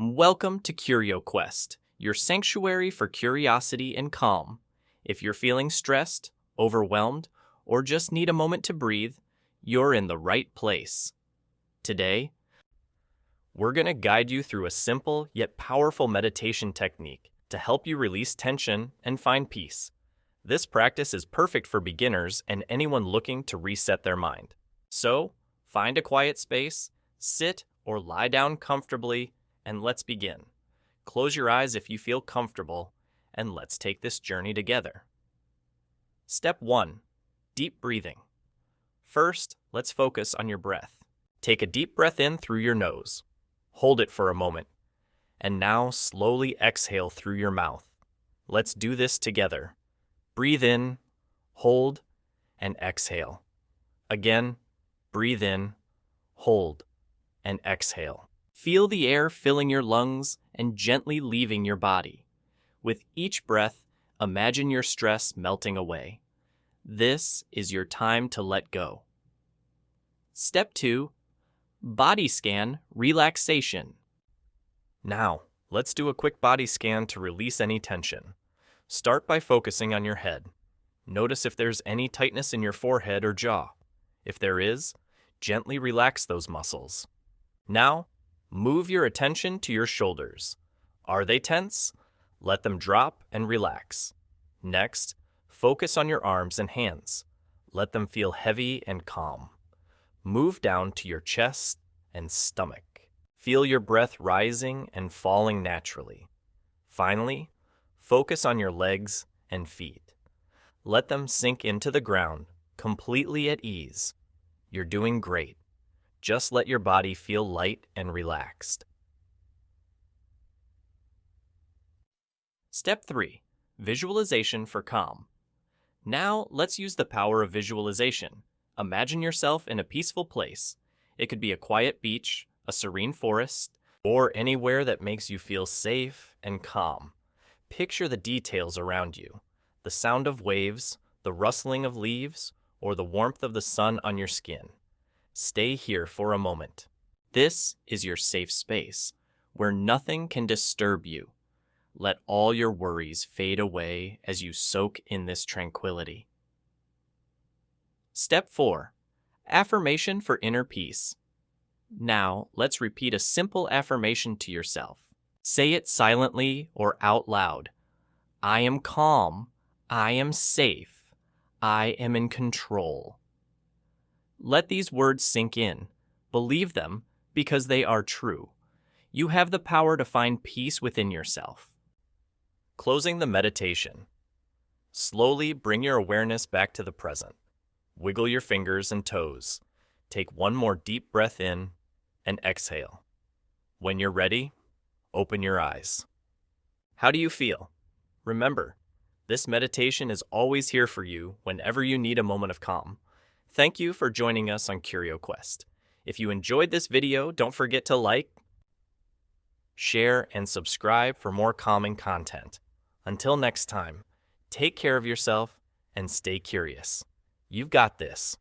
Welcome to CurioQuest, your sanctuary for curiosity and calm. If you're feeling stressed, overwhelmed, or just need a moment to breathe, you're in the right place. Today, we're going to guide you through a simple yet powerful meditation technique to help you release tension and find peace. This practice is perfect for beginners and anyone looking to reset their mind. So, find a quiet space, sit or lie down comfortably, and let's begin. Close your eyes if you feel comfortable, and let's take this journey together. Step 1. Deep breathing. First, let's focus on your breath. Take a deep breath in through your nose. Hold it for a moment. And now slowly exhale through your mouth. Let's do this together. Breathe in, hold, and exhale. Again, breathe in, hold, and exhale. Feel the air filling your lungs and gently leaving your body. With each breath, imagine your stress melting away. This is your time to let go. Step 2. Body scan relaxation. Now, let's do a quick body scan to release any tension. Start by focusing on your head. Notice if there's any tightness in your forehead or jaw. If there is, gently relax those muscles. Now, move your attention to your shoulders. Are they tense? Let them drop and relax. Next, focus on your arms and hands. Let them feel heavy and calm. Move down to your chest and stomach. Feel your breath rising and falling naturally. Finally, focus on your legs and feet. Let them sink into the ground, completely at ease. You're doing great. Just let your body feel light and relaxed. Step 3. Visualization for calm. Now, let's use the power of visualization. Imagine yourself in a peaceful place. It could be a quiet beach, a serene forest, or anywhere that makes you feel safe and calm. Picture the details around you, the sound of waves, the rustling of leaves, or the warmth of the sun on your skin. Stay here for a moment. This is your safe space, where nothing can disturb you. Let all your worries fade away as you soak in this tranquility. Step 4. Affirmation for inner peace. Now, let's repeat a simple affirmation to yourself. Say it silently or out loud. I am calm. I am safe. I am in control. Let these words sink in. Believe them because they are true. You have the power to find peace within yourself. Closing the meditation. Slowly bring your awareness back to the present. Wiggle your fingers and toes. Take one more deep breath in and exhale. When you're ready, open your eyes. How do you feel? Remember, this meditation is always here for you whenever you need a moment of calm. Thank you for joining us on CurioQuest. If you enjoyed this video, don't forget to like, share, and subscribe for more calming content. Until next time, take care of yourself and stay curious. You've got this.